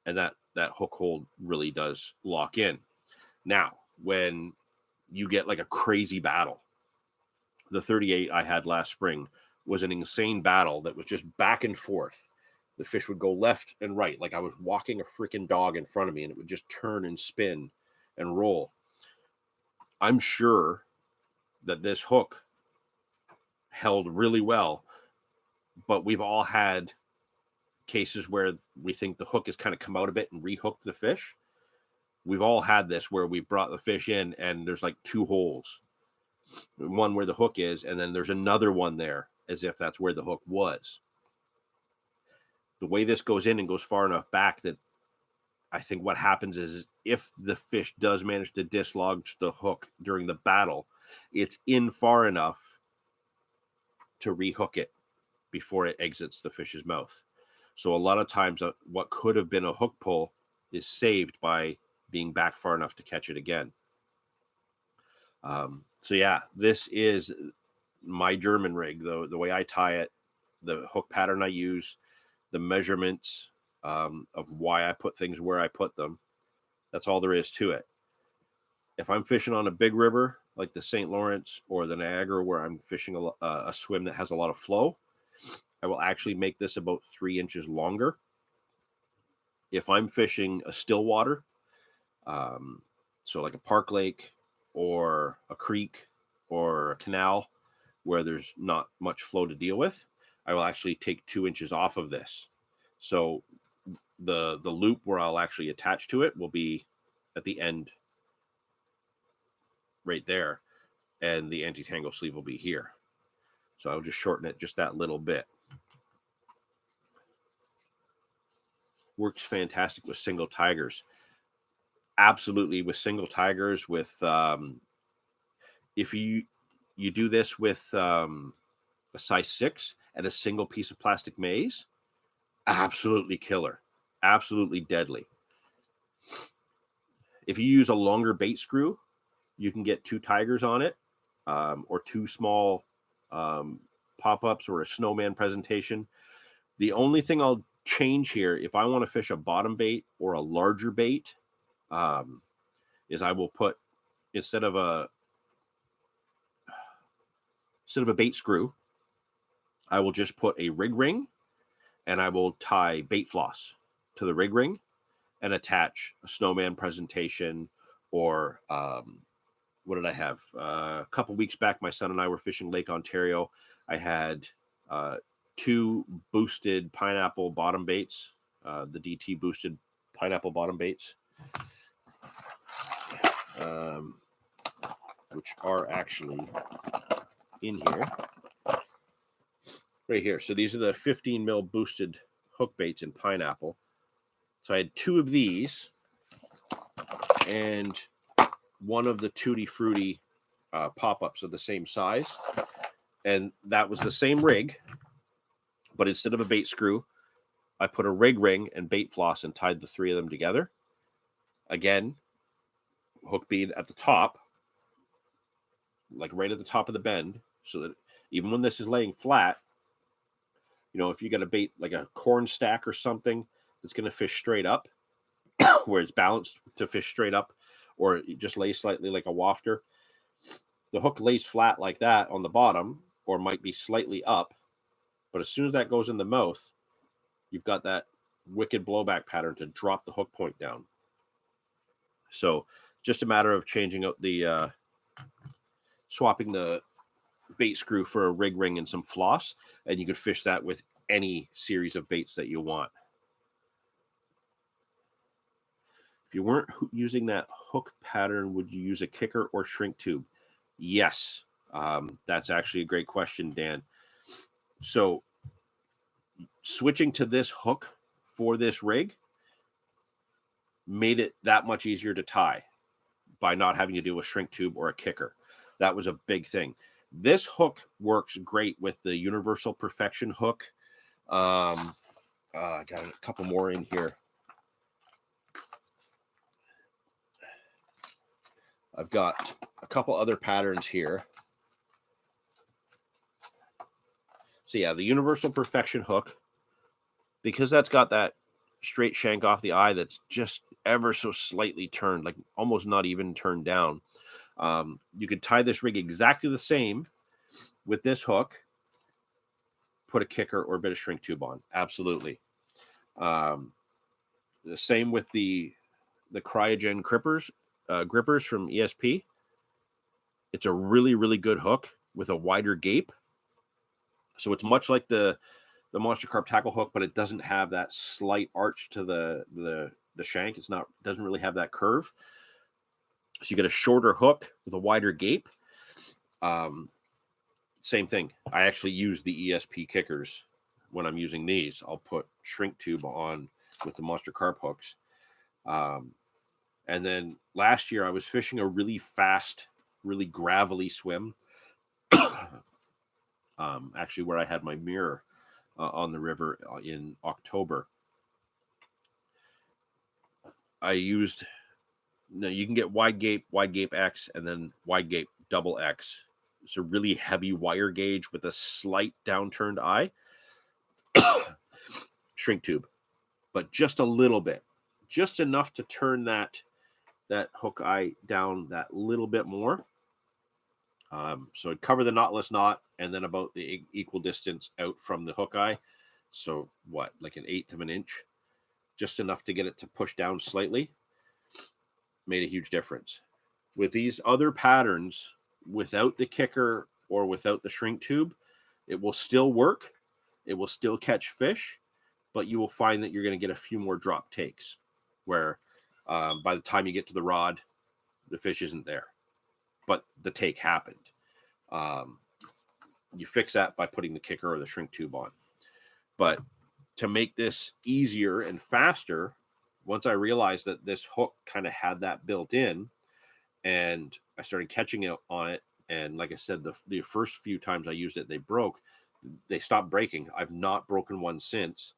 and that hook hold really does lock in. Now, when you get like a crazy battle, the 38 I had last spring was an insane battle that was just back and forth. The fish would go left and right, like I was walking a freaking dog in front of me, and it would just turn and spin and roll. I'm sure that this hook held really well, but we've all had cases where we think the hook has kind of come out a bit and rehooked the fish. We've all had this where we brought the fish in and there's like 2 holes, one where the hook is, and then there's another one there as if that's where the hook was. The way this goes in and goes far enough back that I think what happens is if the fish does manage to dislodge the hook during the battle, it's in far enough to rehook it before it exits the fish's mouth. So a lot of times what could have been a hook pull is saved by being back far enough to catch it again. So yeah, this is my German rig, though. The way I tie it, the hook pattern I use, the measurements of why I put things where I put them. That's all there is to it. If I'm fishing on a big river like the St. Lawrence or the Niagara, where I'm fishing a swim that has a lot of flow, I will actually make this about 3 inches longer. If I'm fishing a still water, so like a park lake or a creek or a canal where there's not much flow to deal with, I will actually take 2 inches off of this. So the loop where I'll actually attach to it will be at the end right there, and the anti-tangle sleeve will be here. So I'll just shorten it just that little bit. Works fantastic with single tigers. Absolutely, with single tigers, with if you do this with a size 6 and a single piece of plastic maize, absolutely killer, absolutely deadly. If you use a longer bait screw, you can get 2 tigers on it, or 2 small pop-ups or a snowman presentation. The only thing I'll change here, if I want to fish a bottom bait or a larger bait, is I will put, instead of a bait screw, I will just put a rig ring, and I will tie bait floss to the rig ring and attach a snowman presentation. Or what did I have? A couple weeks back, my son and I were fishing Lake Ontario. I had 2 boosted pineapple bottom baits, the DT boosted pineapple bottom baits, which are actually in here, right here. So these are the 15 mil boosted hook baits in pineapple. So I had 2 of these and one of the Tutti Frutti pop-ups of the same size. And that was the same rig, but instead of a bait screw, I put a rig ring and bait floss and tied the 3 of them together. Again, hook bead at the top, like right at the top of the bend, so that even when this is laying flat, if you got a bait like a corn stack or something that's going to fish straight up, where it's balanced to fish straight up, or just lay slightly like a wafter, the hook lays flat like that on the bottom, or might be slightly up. But as soon as that goes in the mouth, you've got that wicked blowback pattern to drop the hook point down. So just a matter of changing out the, swapping the bait screw for a rig ring and some floss, and you could fish that with any series of baits that you want. If you weren't using that hook pattern, would you use a kicker or shrink tube? Yes. That's actually a great question, Dan. So switching to this hook for this rig made it that much easier to tie by not having to do a shrink tube or a kicker. That was a big thing. This hook works great with the Universal Perfection hook. I got a couple more in here. I've got a couple other patterns here. So yeah, the Universal Perfection hook, because that's got that straight shank off the eye that's just ever so slightly turned, like almost not even turned down. You could tie this rig exactly the same with this hook, put a kicker or a bit of shrink tube on. Absolutely. The same with the Cryogen grippers from ESP. It's a really, really good hook with a wider gape. So it's much like the Monster Carp tackle hook, but it doesn't have that slight arch to the shank. Doesn't really have that curve. So you get a shorter hook with a wider gape. Same thing. I actually use the ESP kickers when I'm using these. I'll put shrink tube on with the Monster Carp hooks. And then last year I was fishing a really fast, really gravelly swim. Actually where I had my mirror on the river in October. I used, you can get wide gape X, and then wide gape double X. It's a really heavy wire gauge with a slight downturned eye. Shrink tube, but just a little bit, just enough to turn that hook eye down that little bit more. So I'd cover the knotless knot and then about the equal distance out from the hook eye. So what, like 1/8 of an inch, just enough to get it to push down slightly. Made a huge difference. With these other patterns, without the kicker or without the shrink tube, it will still work. It will still catch fish, but you will find that you're going to get a few more drop takes where by the time you get to the rod, the fish isn't there, but the take happened. You fix that by putting the kicker or the shrink tube on. But to make this easier and faster, once I realized that this hook kind of had that built in, and I started catching it on it, and like I said, the first few times I used it, they stopped breaking. I've not broken one since.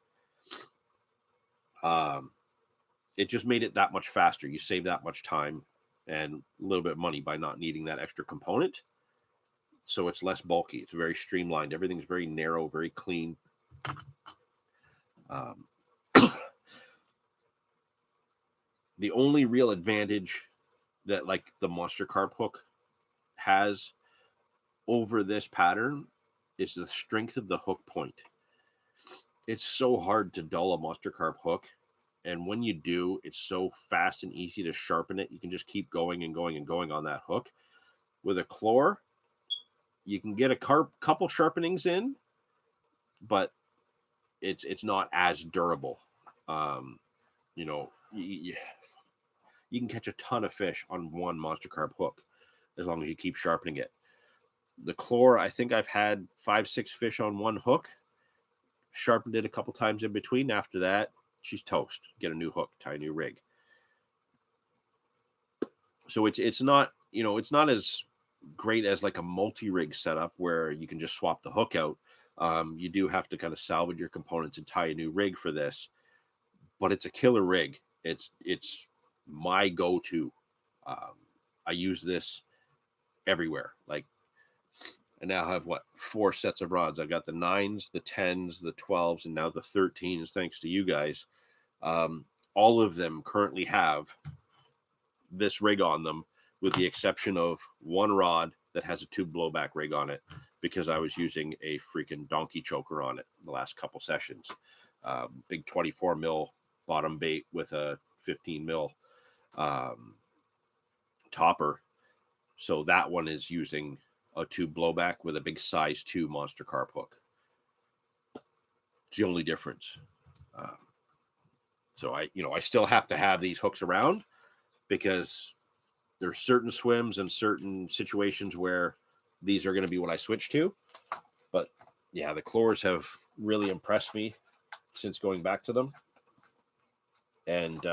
It just made it that much faster. You save that much time and a little bit of money by not needing that extra component. So it's less bulky. It's very streamlined. Everything's very narrow, very clean. The only real advantage that like the Monster Carp hook has over this pattern is the strength of the hook point. It's so hard to dull a Monster Carp hook. And when you do, it's so fast and easy to sharpen it. You can just keep going and going and going on that hook. With a chlor, you can get a couple sharpenings in, but it's not as durable. You can catch a ton of fish on one Monster Carp hook as long as you keep sharpening it. The chlor, I think I've had 5-6 fish on one hook, sharpened it a couple times in between. After that, she's toast. Get a new hook, tie a new rig. So it's not, it's not as great as like a multi-rig setup where you can just swap the hook out. You do have to kind of salvage your components and tie a new rig for this, but it's a killer rig. It's my go-to. I use this everywhere. Like, I now have 4 sets of rods. I've got the 9s, the 10s, the 12s, and now the 13s, thanks to you guys. All of them currently have this rig on them, with the exception of one rod that has a tube blowback rig on it because I was using a freaking donkey choker on it the last couple sessions. Big 24 mil bottom bait with a 15 mil topper. So that one is using a tube blowback with a big size 2 monster carp hook. It's the only difference. So I still have to have these hooks around because there's certain swims and certain situations where these are going to be what I switch to. But yeah, the Chlors have really impressed me since going back to them. And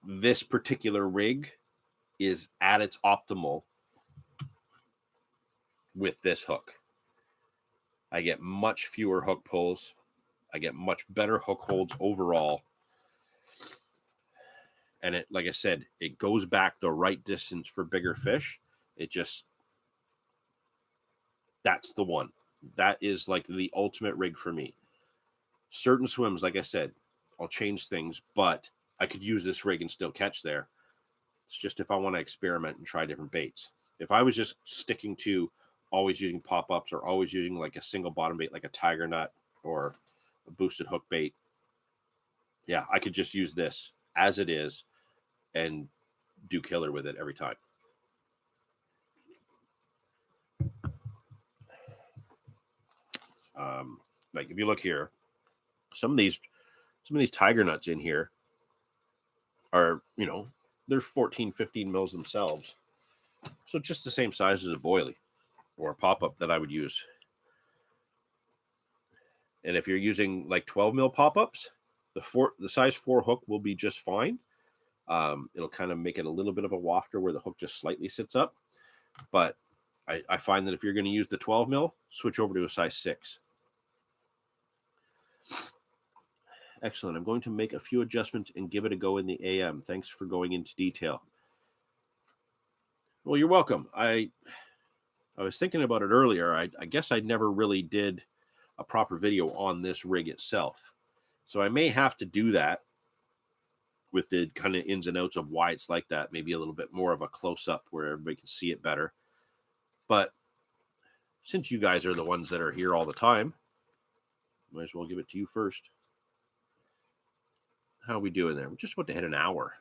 this particular rig is at its optimal with this hook. I get much fewer hook pulls. I get much better hook holds overall. And it, like I said, it goes back the right distance for bigger fish. That's the one. That is like the ultimate rig for me. Certain swims, like I said, I'll change things, but I could use this rig and still catch there. It's just if I want to experiment and try different baits. If I was just sticking to always using pop-ups or always using like a single bottom bait, like a tiger nut or a boosted hook bait, yeah, I could just use this as it is and do killer with it every time. Like if you look here, some of these tiger nuts in here are, they're 14, 15 mils themselves. So just the same size as a boilie or a pop-up that I would use. And if you're using like 12 mil pop-ups, the size 4 hook will be just fine. It'll kind of make it a little bit of a wafter where the hook just slightly sits up. But I find that if you're going to use the 12 mil, switch over to a size 6. Excellent. I'm going to make a few adjustments and give it a go in the AM. Thanks for going into detail. Well, you're welcome. I was thinking about it earlier. I guess I never really did a proper video on this rig itself. So I may have to do that with the kind of ins and outs of why it's like that. Maybe a little bit more of a close-up where everybody can see it better. But since you guys are the ones that are here all the time, might as well give it to you first. How are we doing there? We're just about to hit an hour.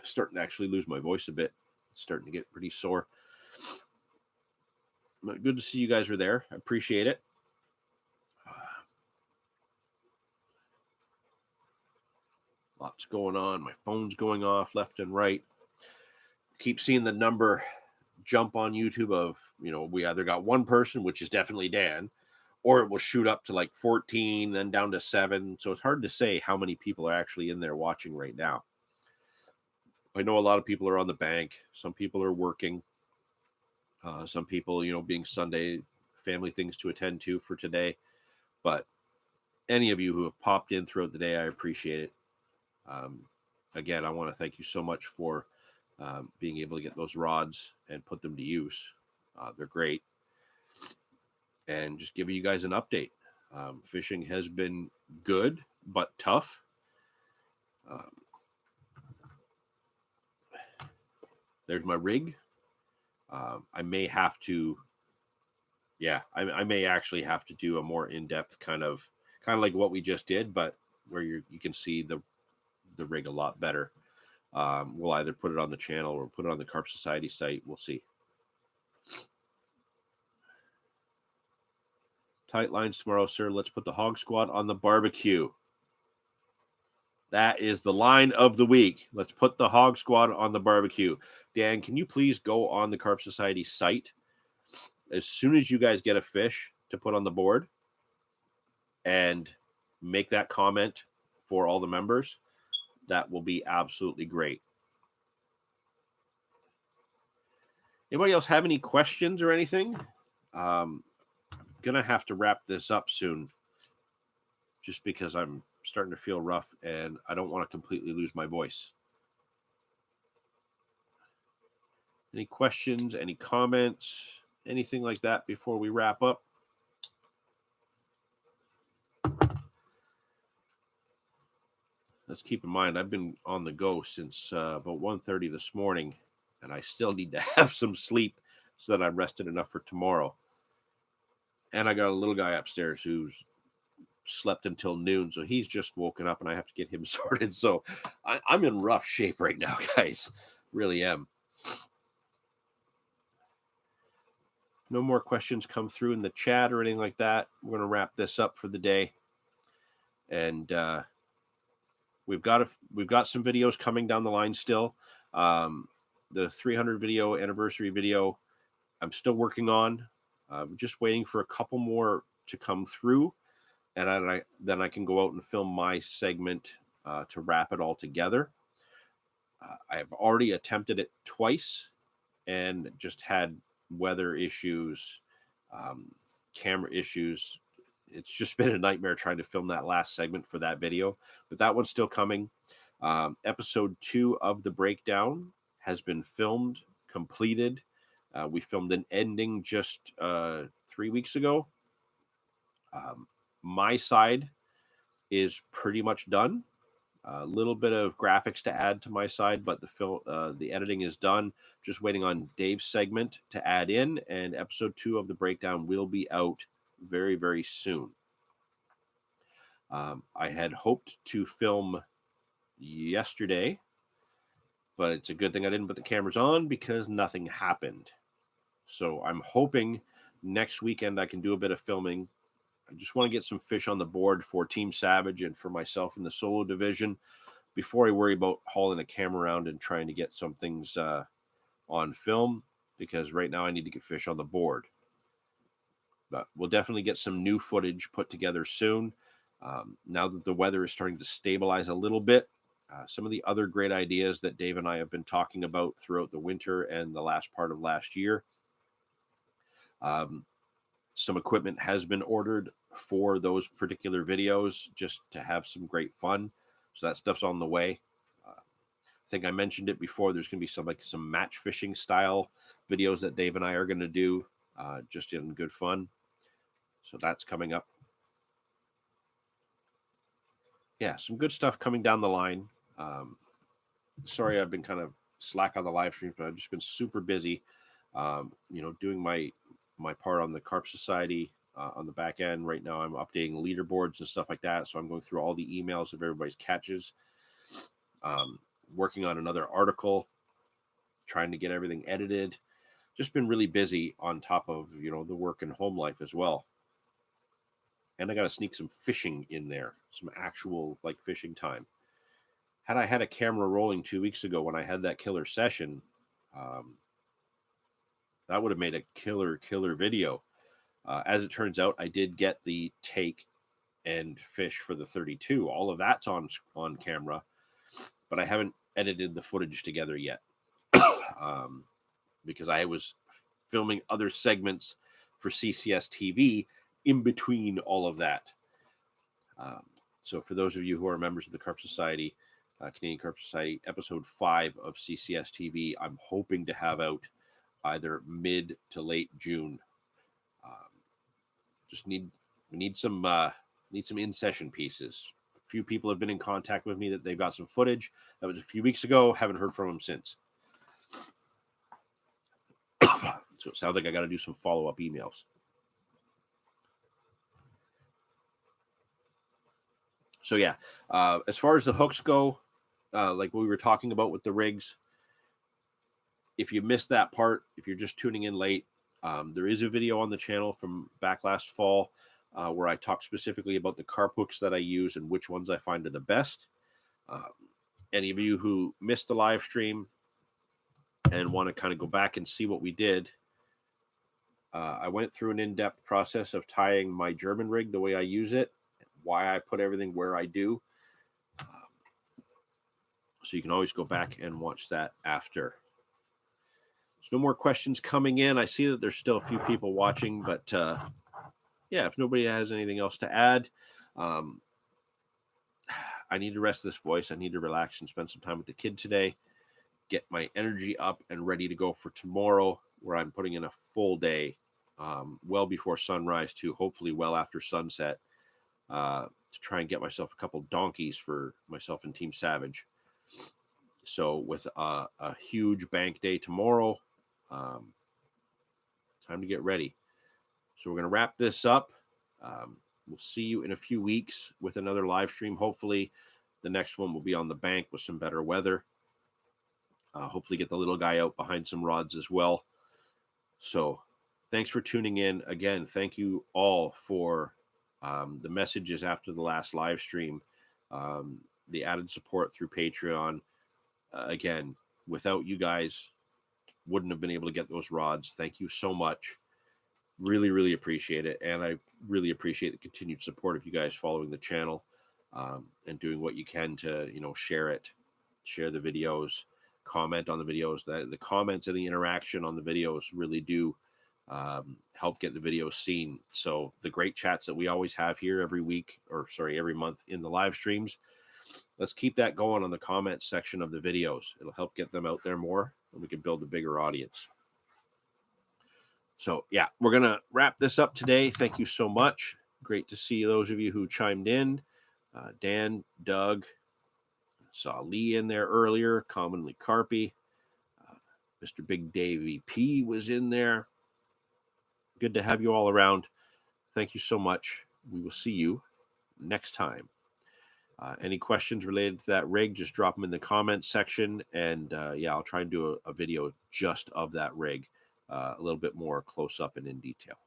Starting to actually lose my voice a bit. It's starting to get pretty sore. But good to see you guys are there. I appreciate it. Lots going on. My phone's going off left and right. Keep seeing the number jump on YouTube of, we either got one person, which is definitely Dan, or it will shoot up to like 14, then down to 7. So it's hard to say how many people are actually in there watching right now. I know a lot of people are on the bank. Some people are working. Some people, being Sunday, family things to attend to for today. But any of you who have popped in throughout the day, I appreciate it. Again, I want to thank you so much for being able to get those rods and put them to use. They're great. And just giving you guys an update. Fishing has been good, but tough. There's my rig. I may have to, I may actually have to do a more in-depth kind of like what we just did, but where you can see the rig a lot better. We'll either put it on the channel or put it on the Carp Society site. We'll see. Tight lines tomorrow, sir. Let's put the Hog Squad on the barbecue. That is the line of the week. Let's put the Hog Squad on the barbecue. Dan, can you please go on the Carp Society site as soon as you guys get a fish to put on the board and make that comment for all the members? That will be absolutely great. Anybody else have any questions or anything? Gonna have to wrap this up soon just because I'm starting to feel rough and I don't want to completely lose my voice. Any questions, any comments, anything like that before we wrap up? let's keep in mind, I've been on the go since about 1:30 this morning, and I still need to have some sleep so that I'm rested enough for tomorrow. And I got a little guy upstairs who's slept until noon, so he's just woken up, and I have to get him sorted. So I'm in rough shape right now, guys. Really am. No more questions come through in the chat or anything like that. We're going to wrap this up for the day, and we've got some videos coming down the line still. The 300 video anniversary video, I'm still working on. I'm just waiting for a couple more to come through, and then I can go out and film my segment to wrap it all together. I've already attempted it twice and just had weather issues, camera issues. It's just been a nightmare trying to film that last segment for that video, but that one's still coming. Episode 2 of the breakdown has been filmed, completed. We filmed an ending just 3 weeks ago. My side is pretty much done. A little bit of graphics to add to my side, but the editing is done. Just waiting on Dave's segment to add in, and episode 2 of the breakdown will be out very, very soon. I had hoped to film yesterday, but it's a good thing I didn't put the cameras on because nothing happened. So I'm hoping next weekend I can do a bit of filming. I just want to get some fish on the board for Team Savage and for myself in the solo division before I worry about hauling a camera around and trying to get some things on film, because right now I need to get fish on the board. But we'll definitely get some new footage put together soon. Now that the weather is starting to stabilize a little bit, some of the other great ideas that Dave and I have been talking about throughout the winter and the last part of last year. Some equipment has been ordered for those particular videos just to have some great fun. So that stuff's on the way. I think I mentioned it before. There's going to be some match fishing style videos that Dave and I are going to do just in good fun. So that's coming up. Yeah, some good stuff coming down the line. Sorry, I've been kind of slack on the live stream, but I've just been super busy, doing my part on the Carp Society on the back end. Right now I'm updating leaderboards and stuff like that. So I'm going through all the emails of everybody's catches, working on another article, trying to get everything edited. Just been really busy on top of, the work and home life as well. And I got to sneak some fishing in there, some actual fishing time. Had I had a camera rolling 2 weeks ago when I had that killer session, that would have made a killer video. As it turns out, I did get the take and fish for the 32. All of that's on camera, but I haven't edited the footage together yet because I was filming other segments for CCS TV in between all of that. So for those of you who are members of the Carp Society, Canadian Carp Society, episode 5 of CCS TV, I'm hoping to have out either mid to late June. We need some in-session pieces. A few people have been in contact with me that they've got some footage. That was a few weeks ago. Haven't heard from them since. So it sounds like I got to do some follow-up emails. So yeah, as far as the hooks go, like we were talking about with the rigs, if you missed that part, if you're just tuning in late, there is a video on the channel from back last fall where I talk specifically about the carp hooks that I use and which ones I find are the best. Any of you who missed the live stream and want to kind of go back and see what we did, I went through an in-depth process of tying my German rig the way I use it, why I put everything where I do. So you can always go back and watch that after. There's no more questions coming in. I see that there's still a few people watching, but yeah, if nobody has anything else to add, I need to rest this voice. I need to relax and spend some time with the kid today, get my energy up and ready to go for tomorrow, where I'm putting in a full day, well before sunrise to hopefully well after sunset, to try and get myself a couple donkeys for myself and Team Savage. So with a huge bank day tomorrow, time to get ready. So we're going to wrap this up. We'll see you in a few weeks with another live stream. Hopefully the next one will be on the bank with some better weather. Hopefully get the little guy out behind some rods as well. So thanks for tuning in. Again, thank you all for the messages after the last live stream, the added support through Patreon. Again, without you guys, wouldn't have been able to get those rods. Thank you so much. Really, really appreciate it. And I really appreciate the continued support of you guys following the channel and doing what you can to, share it, share the videos, comment on the videos. The comments and the interaction on the videos really do help get the videos seen. So the great chats that we always have here every month in the live streams, let's keep that going on the comments section of the videos. It'll help get them out there more, and we can build a bigger audience. So yeah, we're going to wrap this up today. Thank you so much. Great to see those of you who chimed in. Dan, Doug, saw Lee in there earlier, commonly Carpy. Mr. Big Dave VP was in there. Good to have you all around. Thank you so much. We will see you next time. Any questions related to that rig, just drop them in the comments section. And I'll try and do a video just of that rig, a little bit more close up and in detail.